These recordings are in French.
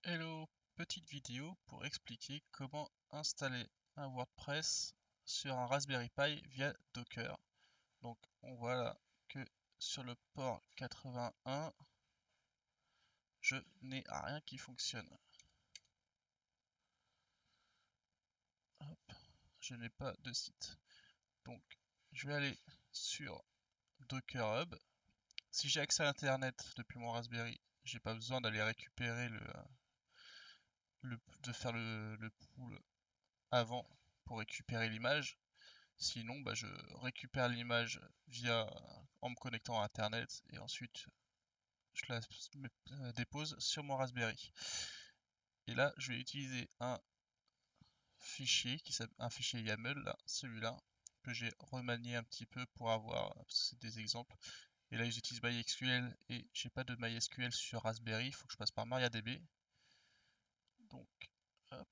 Hello, petite vidéo pour expliquer comment installer un WordPress sur un Raspberry Pi via Docker. Donc on voit là que sur le port 81, je n'ai rien qui fonctionne. Hop, je n'ai pas de site. Donc je vais aller sur Docker Hub. Si j'ai accès à Internet depuis mon Raspberry, j'ai pas besoin d'aller récupérer de faire le pool avant pour récupérer l'image. Sinon, je récupère l'image en me connectant à Internet et ensuite je la dépose sur mon Raspberry. Et là, je vais utiliser un fichier un fichier YAML, là, celui-là, que j'ai remanié un petit peu pour avoir, parce que c'est des exemples. Et là, j'utilise MySQL et j'ai pas de MySQL sur Raspberry, il faut que je passe par MariaDB. Donc, hop.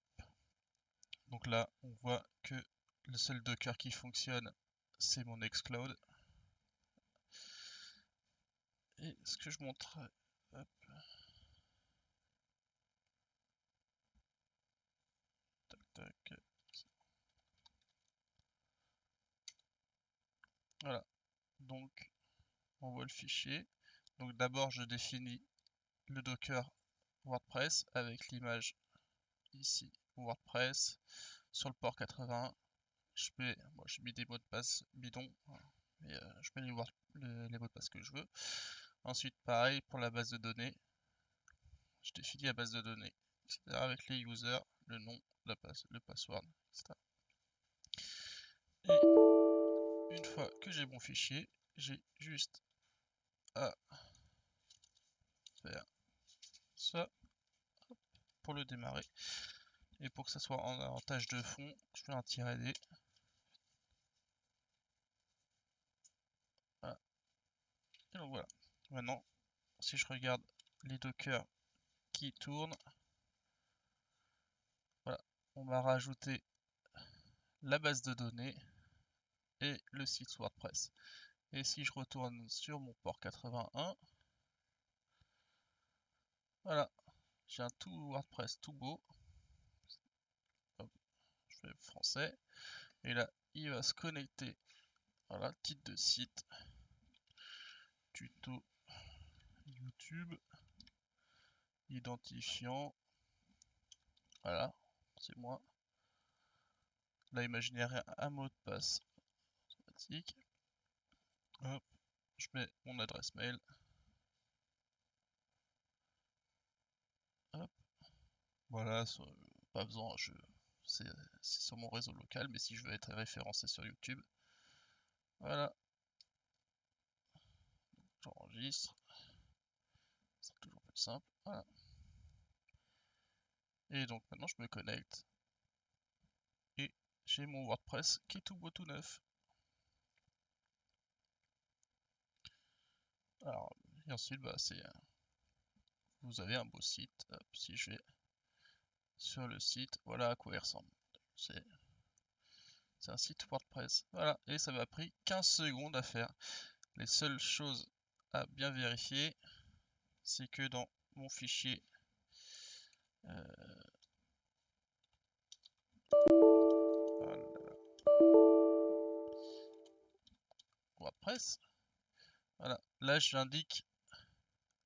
Donc là, on voit que le seul Docker qui fonctionne, c'est mon Nextcloud. Et ce que je montre, hop, tac, tac, voilà. Donc, on voit le fichier. Donc d'abord, je définis le Docker WordPress avec l'image ici WordPress sur le port 81. J'ai mis des mots de passe bidons, mais je mets les mots de passe que je veux. Ensuite, pareil pour la base de données. Je définis la base de données, etc. avec les users, le nom, le password, etc. Et une fois que j'ai mon fichier, j'ai juste à faire ça pour le démarrer. Et pour que ça soit en tâche de fond, je fais un -d. Voilà. Et donc voilà. Maintenant, si je regarde les dockers qui tournent, voilà, on m'a rajouté la base de données et le site WordPress. Et si je retourne sur mon port 81, voilà, j'ai un tout WordPress tout beau. Hop, je fais français. Et là, il va se connecter. Voilà, titre de site, tuto YouTube, identifiant. Voilà, c'est moi. Là, il m'a généré un mot de passe automatique. Hop, je mets mon adresse mail. Hop, voilà, pas besoin, c'est sur mon réseau local, mais si je veux être référencé sur YouTube, voilà, j'enregistre, c'est toujours plus simple. Voilà. Et donc maintenant je me connecte et j'ai mon WordPress qui est tout beau tout neuf. Alors, et ensuite, vous avez un beau site. Hop, si je vais sur le site, voilà à quoi il ressemble. C'est un site WordPress. Voilà, et ça m'a pris 15 secondes à faire. Les seules choses à bien vérifier, c'est que dans mon fichier WordPress, voilà, là j'indique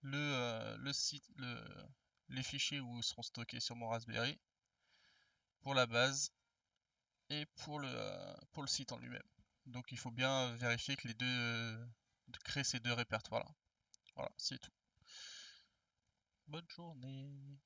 le site, les fichiers où seront stockés sur mon Raspberry pour la base et pour le site en lui-même. Donc il faut bien vérifier que de créer ces deux répertoires là. Voilà, c'est tout. Bonne journée.